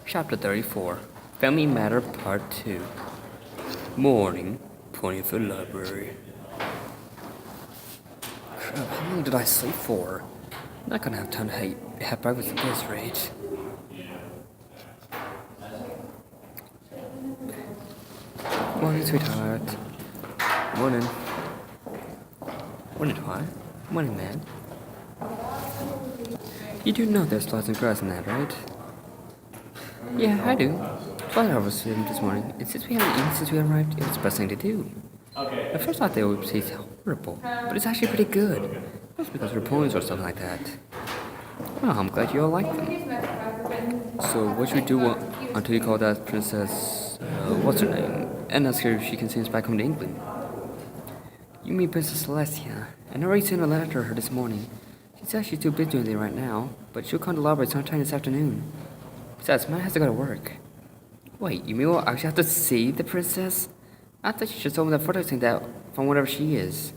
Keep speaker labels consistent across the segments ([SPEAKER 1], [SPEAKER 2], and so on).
[SPEAKER 1] Chapter 34 Family Matter Part 2 Morning, Ponyville Library. Crap, how long did I sleep for? I'm not gonna have time to have breakfast at this rate. Morning, sweetheart. Morning. Morning, Twilight. Morning, man. You do know there's lots of grass in that, right? Yeah, I do. Twilight was swimming this morning, and since we haven't eaten since we arrived, it was the best thing to do. At first I thought it would taste horrible, but it's actually pretty good. That's because we're ponies or something like that. Well, I'm glad you all like them. So what should we do until you call that princess, what's her name, and ask her if she can send us back home to England? You mean Princess Celestia, and I already sent a letter to her this morning. She says she's too busy doing anything right now, but she'll come to the library sometime this afternoon. Besides, Matt has to go to work. Wait, you mean we'll actually have to see the princess? I thought you just told me that photo saying that from whatever she is.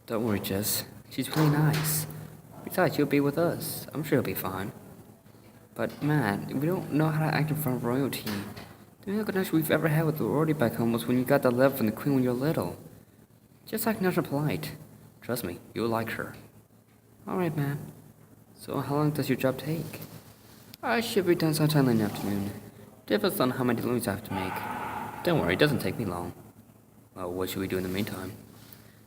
[SPEAKER 1] Don't worry, Jess. She's really nice. Besides, she'll be with us. I'm sure it'll be fine. But, Matt, we don't know how to act in front of royalty. The only connection we've ever had with the royalty back home was when you got that letter from the queen when you were little. Just act nice and polite. Trust me, you'll like her. Alright, man. So how long does your job take? I should be done sometime in the afternoon. Depends on how many deliveries I have to make. Don't worry, it doesn't take me long. Well, what should we do in the meantime?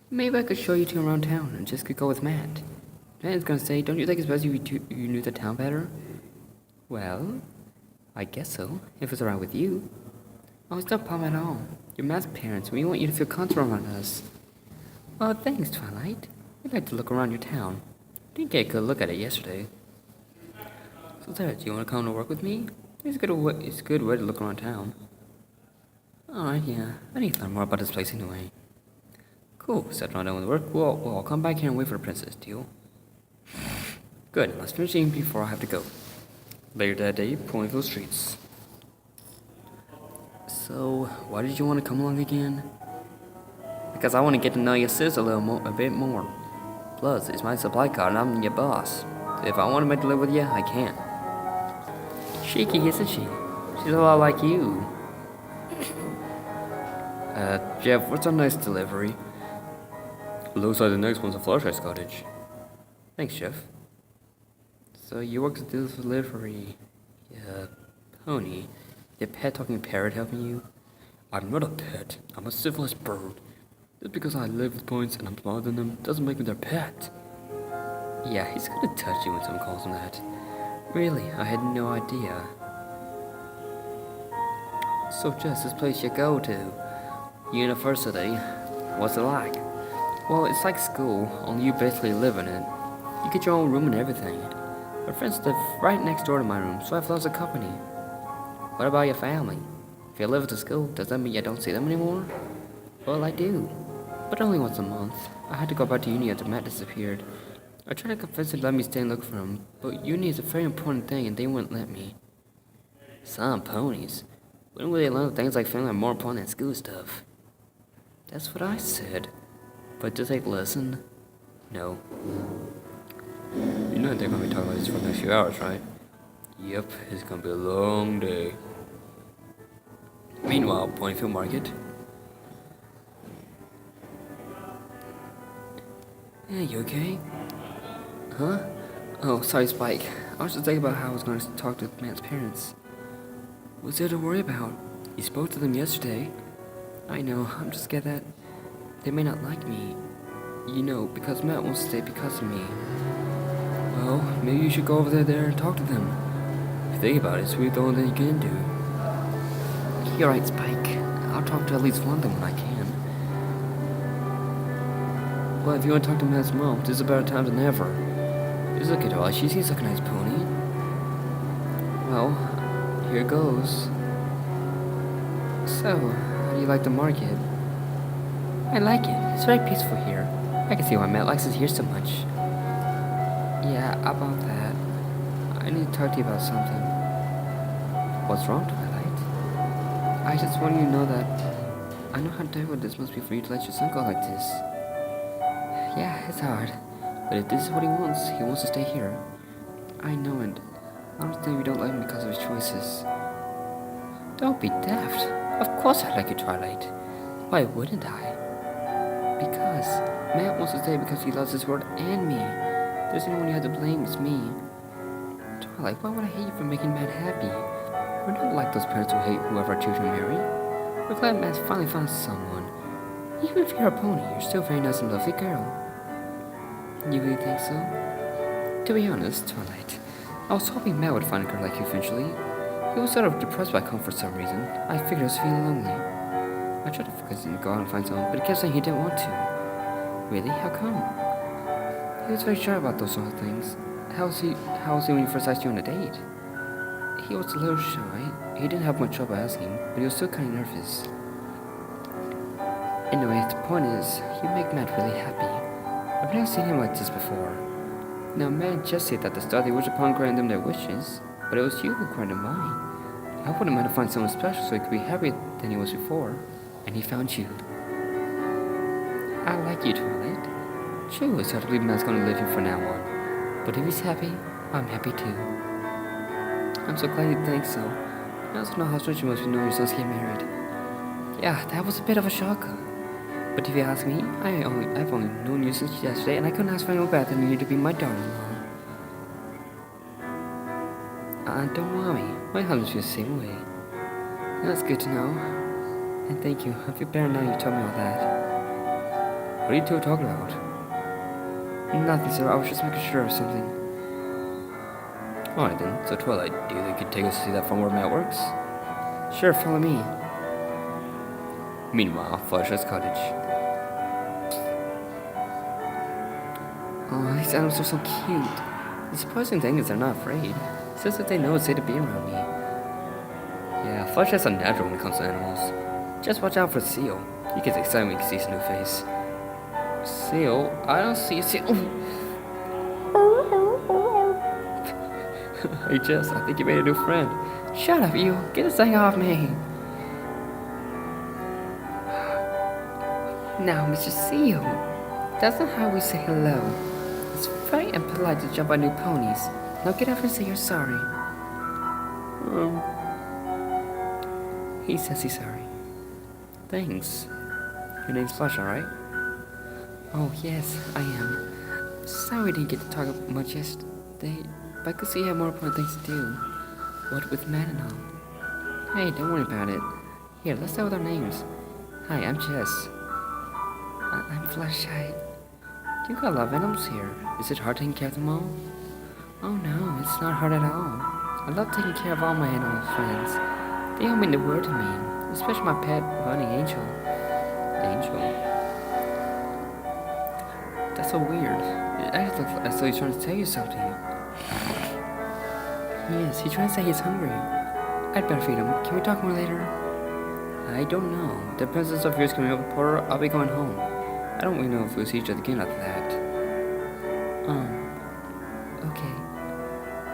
[SPEAKER 1] Maybe I could show you two around town and just could go with Matt. Matt is gonna say, don't you think it's best if you knew the town better? Well, I guess so, if it's alright with you. Oh, it's no problem at all. You're Matt's parents, and we want you to feel comfortable around us. Oh, thanks, Twilight. We'd like to look around your town. Didn't get a good look at it yesterday. So there, do you want to come to work with me? It's a good way to look around town. Alright, yeah. I need to learn more about this place anyway. Cool, so after I'm done with work, we'll all come back here and wait for the princess, deal? Good, let's finish eating before I have to go. Later that day, Ponyville streets. So, why did you want to come along again? Because I want to get to know your sis a bit more. Plus, it's my supply card and I'm your boss. So if I want to make a live with you, I can. Cheeky, isn't she? She's a lot like you. Jeff, what's our next delivery? Looks like the next one's a Fluttershy's cottage. Thanks, Jeff. So you work at this delivery. Yeah, pony. Your pet-talking parrot helping you? I'm not a pet. I'm a civilized bird. Just because I live with ponies and I'm smaller than them doesn't make me their pet. Yeah, he's gonna touch you when someone calls him that. Really, I had no idea. So Jess, this place you go to, university, what's it like? Well, it's like school, only you basically live in it. You get your own room and everything. My friends live right next door to my room, so I have lots of company. What about your family? If you live at the school, does that mean you don't see them anymore? Well, I do, but only once a month. I had to go back to uni after Matt disappeared. I tried to convince them to let me stay and look for him, but uni is a very important thing and they wouldn't let me. Some ponies. When will they learn things like family are more important than school stuff? That's what I said. But do they listen? No. You know they're gonna be talking about this for the next few hours, right? Yep, it's gonna be a long day. Meanwhile, Ponyville Market. Hey, you okay? Huh? Oh, sorry, Spike. I was just thinking about how I was going to talk to Matt's parents. What's there to worry about? You spoke to them yesterday. I know, I'm just scared that they may not like me. You know, because Matt wants to stay because of me. Well, maybe you should go over there and talk to them. If you think about it, it's really the only thing you can do. You're right, Spike. I'll talk to at least one of them when I can. Well, if you want to talk to Matt's mom, this is a better time than ever. Just look at her, she seems like a nice pony. Well, here goes. So, how do you like the market? I like it. It's very peaceful here. I can see why Matt likes it here so much. Yeah, about that. I need to talk to you about something. What's wrong, Twilight? I just want you to know that I know how difficult this must be for you to let your son go like this. Yeah, it's hard. But if this is what he wants to stay here. I know, and I understand you don't like me because of his choices. Don't be daft. Of course I like you, Twilight. Why wouldn't I? Because Matt wants to stay because he loves this world and me. There's anyone you have to blame, it's me. Twilight, why would I hate you for making Matt happy? We're not like those parents who hate whoever our children marry. We're glad Matt's finally found someone. Even if you're a pony, you're still a very nice and lovely girl. You really think so? To be honest, Twilight, I was hoping Matt would find a girl like you eventually. He was sort of depressed back home for some reason. I figured he was feeling lonely. I tried to force him to go out and find someone, but he kept saying he didn't want to. Really? How come? He was very shy about those sort of things. How was he when he first asked you on a date? He was a little shy. He didn't have much trouble asking, but he was still kind of nervous. Anyway, the point is, you make Matt really happy. I've never seen him like this before. Now, Matt just said that the start they wished upon granted them their wishes, but it was you who granted mine. I wanted Matt to find someone special so he could be happier than he was before, and he found you. I like you, Twilight. True, it's hard to believe Matt's gonna live here from now on, but if he's happy, I'm happy too. I'm so glad you think so. I also know how strange you must be knowing your sons get married. Yeah, that was a bit of a shocker. But if you ask me, I've only known you since yesterday, and I couldn't ask for anyone better than you to be my daughter-in-law. Don't worry, my husband feels the same way. That's good to know. And thank you. I feel better now you told me all that. What are you two talking about? Nothing, sir. I was just making sure of something. Alright then, so Twilight, do you think you could take us to see that farm where Matt works? Sure, follow me. Meanwhile, Fluttershy's cottage. Oh, these animals are so cute. The surprising thing is they're not afraid. It's just that they know it's safe to be around me. Yeah, Fluttershy's unnatural when it comes to animals. Just watch out for Seal. He gets excited when he sees a new face. Seal? I don't see a seal. Hey Jess, I think you made a new friend. Shut up, you. Get this thing off me. Now, Mr. Seal, that's not how we say hello. It's very impolite to jump on new ponies. Now get up and say you're sorry. He says he's sorry. Thanks. Your name's Fluttershy, right? Oh, yes, I am. Sorry we didn't get to talk much yesterday, but I could see you have more important things to do. What with Matt and all. Hey, don't worry about it. Here, let's start with our names. Hi, I'm Jess. I'm Fluttershy. You got a lot of animals here. Is it hard taking care of them all? Oh no, it's not hard at all. I love taking care of all my animal friends. They all mean the world to me, especially my pet bunny Angel. Angel? That's so weird. It actually looks as though he's trying to tell you something. Yes, he's trying to say he's hungry. I'd better feed him. Can we talk more later? I don't know. The princess of yours coming over, Porter. I'll be going home. I don't really know if we'll see each other again after that. Okay.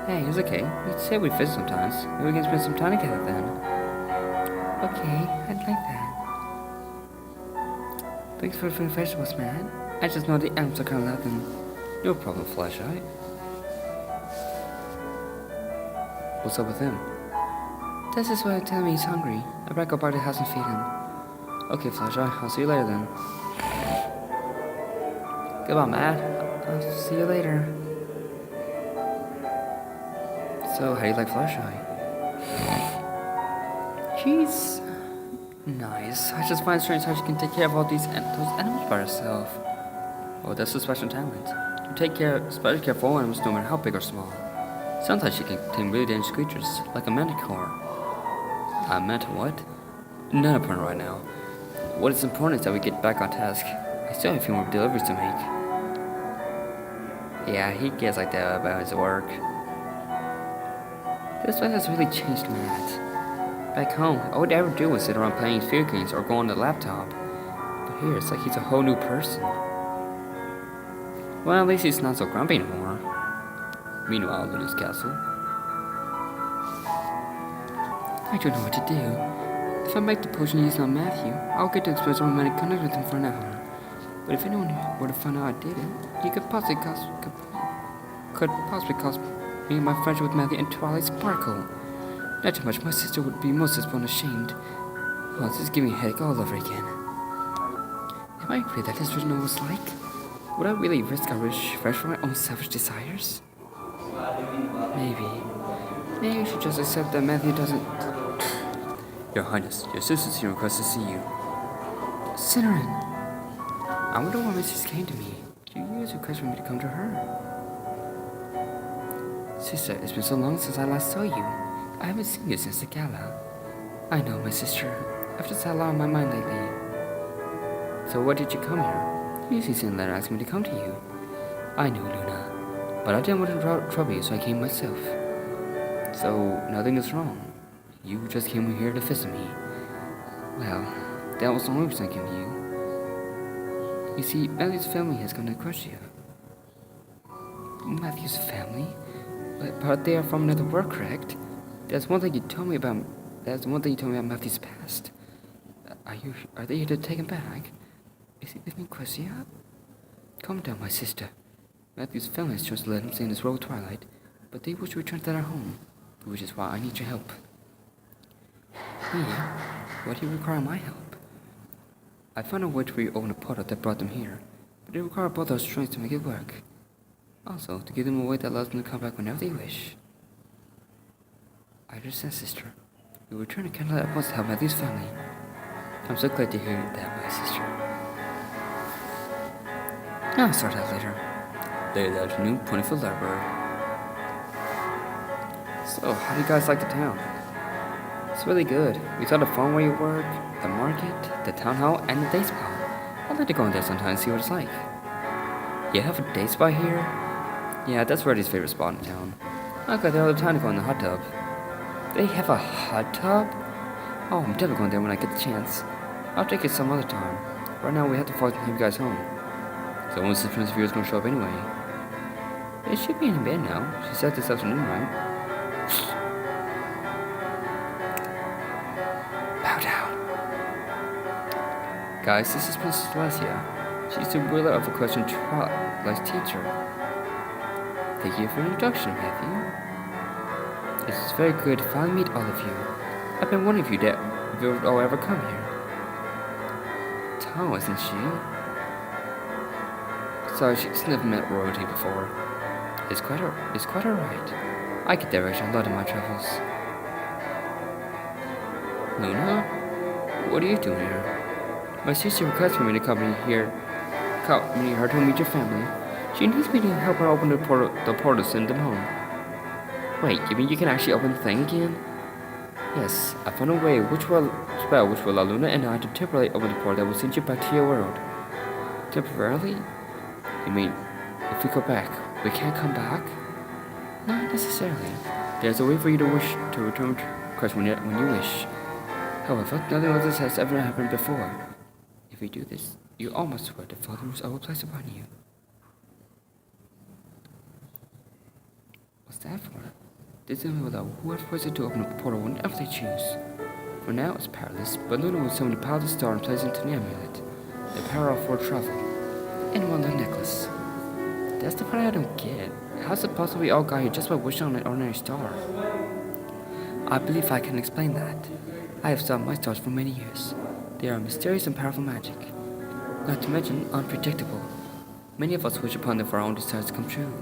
[SPEAKER 1] Hey, it's okay. We say we visit sometimes. Maybe we can spend some time together then. Okay, I'd like that. Thanks for the vegetables, man. I just know the animals are gonna love them. No problem, Fluttershy. What's up with him? This is why telling me he's hungry. I better go back to the house and feed him. Okay, Fluttershy, I'll see you later then. Goodbye, Matt. I'll see you later. So, how do you like Fluttershy? She's nice. I just find it strange how she can take care of all those animals by herself. Oh, that's a special talent. To take special care of all animals no matter how big or small. Sometimes she can tame really dangerous creatures, like a manticore. A manta what? Not important right now. What is important is that we get back on task. I still have a few more deliveries to make. Yeah, he gets like that about his work. This place has really changed Matt. Back home, all he'd ever do was sit around playing video games or go on the laptop. But here, it's like he's a whole new person. Well, at least he's not so grumpy anymore. Meanwhile, Luna's castle. I don't know what to do. If I make the potion using on Matthew, I'll get to express romantic connect with him for an hour. But if anyone were to find out I did it, he could possibly cause me and my friendship with Matthew and Twilight sparkle. Not too much, my sister would be most ashamed. Well, this is giving me a headache all over again. Am I afraid that this was what it was like? Would I really risk a revenge for my own selfish desires? Maybe. Maybe I should just accept that Matthew doesn't... Your Highness, your sister's here requests to see you. Cinnamon! I wonder why my sister came to me. Did you use a request for me to come to her? Sister, it's been so long since I last saw you. I haven't seen you since the gala. I know, my sister. I've just had a lot on my mind lately. So what did you come here? You usually send a letter asking me to come to you. I know, Luna. But I didn't want to trouble you, so I came myself. So, nothing is wrong. You just came here to visit me. Well, that was the only reason I came to you. You see, Matthew's family has come to crush you. Matthew's family? But they are from another world, correct? That's one thing you told me about. That's one thing you told me about Matthew's past. Are they here to take him back? Is he living Questia? Calm down, my sister. Matthew's family has chosen to let him stay in this world of Twilight, but they wish to return to their home, which is why I need your help. Me? Why do you require my help? I found a way to reopen a portal that brought them here, but it required both our strengths to make it work. Also, to give them a way that allows them to come back whenever they wish. I understand, sister. You'll return to Candlelight at once to help Matthew's family. I'm so glad to hear that, my sister. I'll start that later. Later that afternoon, 20th Library. So, how do you guys like the town? It's really good. We saw the farm where you work, the market, the town hall, and the day spa. I'd like to go in there sometime and see what it's like. You have a day spa here? Yeah, that's Reddy's favorite spot in town. I go there all the time to go in the hot tub. They have a hot tub? Oh, I'm definitely going there when I get the chance. I'll take it some other time. Right now, we have to fly to take you guys home. So when the Prince View's gonna show up anyway? It should be in bed now. She said this afternoon, right? Bow down. Guys, this is Princess Celestia. She's the ruler of the Question Twilight's teacher. Thank you for the introduction, Matthew. It's very good to finally meet all of you. I've been wondering if you would all ever come here. Tall, isn't she? Sorry, she's never met royalty before. It's quite alright. I get direction a lot in my travels. Luna? What are you doing here? My sister requested me to come here to meet your family. She needs me to help her open the portal to send them home. Wait, you mean you can actually open the thing again? Yes, I found a way which will allow Luna and I to temporarily open the portal that will send you back to your world. Temporarily? You mean, if we go back, we can't come back? Not necessarily. There's a way for you to return to Christ when you wish. However, nothing like this has ever happened before. If you do this, you almost swear the Father's I will place upon you. What's that for? This will allow whoever wishes to open a portal whenever they choose. For now, it's powerless, but Luna will summon the power of the star and place it into the amulet, the power of world travel, and one little necklace. That's the part I don't get. How's it possible we all got here just by wishing on an ordinary star? I believe I can explain that. I have studied my stars for many years. They are mysterious and powerful magic, not to mention unpredictable. Many of us wish upon them for our own desires to come true,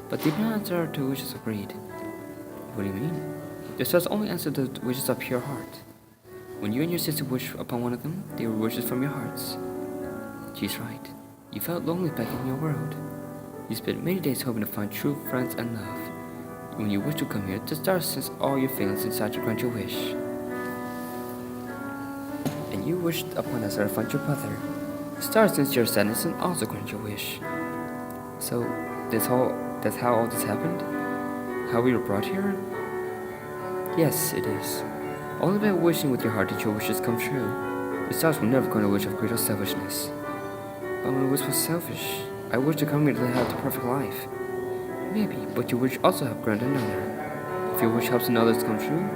[SPEAKER 1] but they do not answer to wishes of greed. What do you mean? The stars only answer the wishes of pure heart. When you and your sister wish upon one of them, they were wishes from your hearts. She's right. You felt lonely back in your world. You spent many days hoping to find true friends and love. When you wish to come here, the stars sense all your feelings inside to grant your wish. And you wished upon a star to find your brother. The stars sense your sadness and also grant your wish. So, that's how all this happened? How we were brought here? Yes, it is. Only by wishing with your heart did your wishes come true. The stars were never going to wish of great or selfishness. But my wish was selfish. I wish to come here to have the perfect life. Maybe, but your wish also helped grant another. If your wish helps another to come true,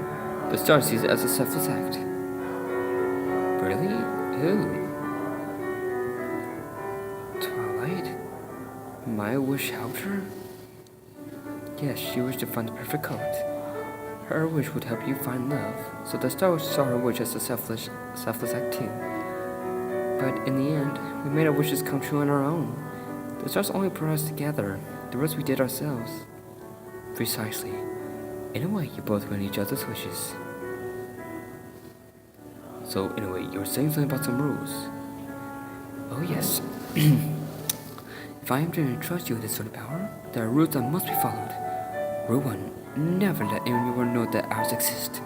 [SPEAKER 1] the star sees it as a selfless act. Really? Who? Twilight? My wish helped her? Yes, she wished to find the perfect coat. Her wish would help you find love, so the star saw her wish as a selfless act too. But in the end, we made our wishes come true on our own. The stars only brought us together, the rest we did ourselves. Precisely. In a way, you both went each other's wishes. So, in a way, you were saying something about some rules. Oh yes. If I am to entrust you with this sort of power, there are rules that must be followed. Rule 1. Never let anyone know that ours exist.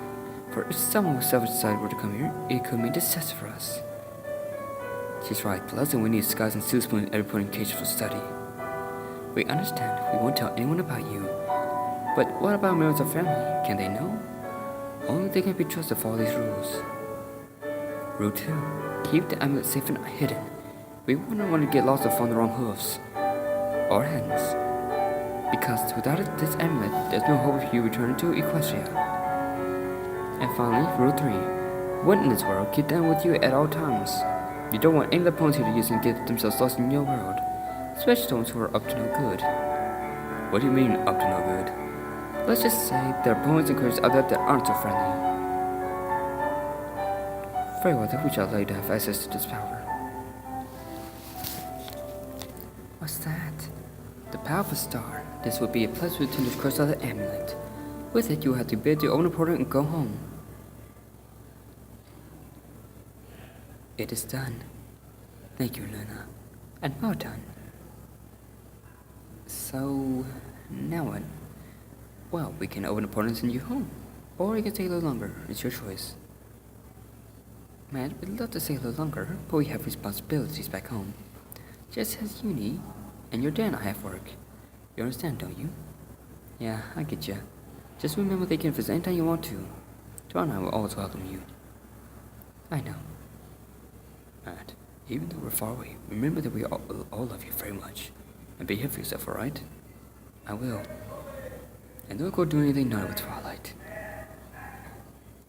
[SPEAKER 1] For if someone with selfish side were to come here, it could mean disaster for us. She's right. The last thing we need is skies and soup spoon every point in cage for study. We understand. We won't tell anyone about you. But what about members of family? Can they know? Only they can be trusted to follow these rules. Rule 2. Keep the amulet safe and hidden. We wouldn't want to get lost or find the wrong hoofs. Or hands. Because without this amulet, there's no hope of you returning to Equestria. And finally, Rule 3. When in this world, keep them with you at all times. You don't want any of the opponents here to use and get themselves lost in your world. Especially those who are up to no good. What do you mean, up to no good? Let's just say there are opponents and creatures out there that aren't so friendly. Very well, then we shall allow you to have access to this power. What's that? The powerful star. This would be a pleasure to attend the curse of the amulet. With it, you will have to bid to open the portal and go home. It is done. Thank you, Luna. And well done. So, now what? Well, we can open the portal and send you home. Or it can take a little longer. It's your choice. Man, we'd love to stay a little longer, but we have responsibilities back home. Just as uni, and your dad and I have work. You understand, don't you? Yeah, I get ya. Just remember they can visit anytime you want to. John and I will always welcome you. I know. Matt, even though we're far away, remember that we all love you very much. And behave for yourself, alright? I will. And don't go do anything naughty with Twilight.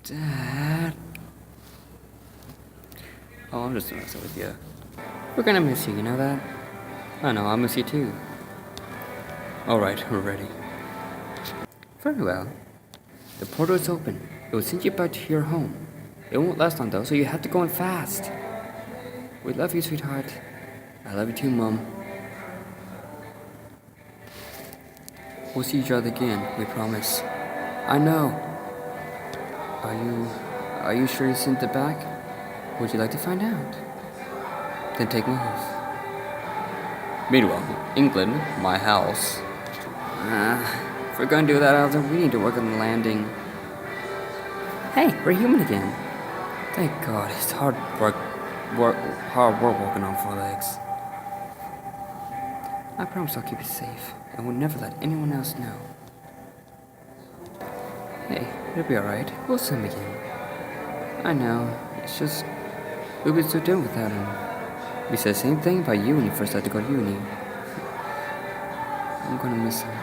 [SPEAKER 1] Dad. Oh, I'm just messing with you. We're gonna miss you know that? I know, I'll miss you too. Alright, we're ready. Very well. The portal is open. It will send you back to your home. It won't last long though, so you have to go in fast. We love you, sweetheart. I love you too, Mom. We'll see each other again, we promise. I know. Are you sure you sent it back? Would you like to find out? Then take my oath. Meanwhile, England, my house. If we're gonna do that, Alden, we need to work on the landing. Hey, we're human again. Thank God, it's hard work walking on 4 legs. I promise I'll keep you safe, and will never let anyone else know. Hey, it'll be alright. We'll swim again. I know, it's just we've been so done without him. We said the same thing about you when you first had to go to uni. I'm gonna miss him.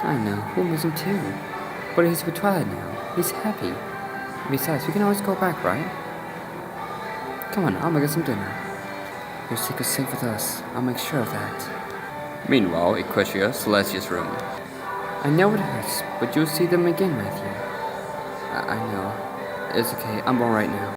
[SPEAKER 1] I know, we'll miss him too. But he's with Twilight now. He's happy. Besides, we can always go back, right? Come on, I'll make us some dinner. Your secret's safe with us. I'll make sure of that. Meanwhile, Equestria, Celestia's room. I know it hurts, but you'll see them again, Matthew. I know. It's okay, I'm alright now.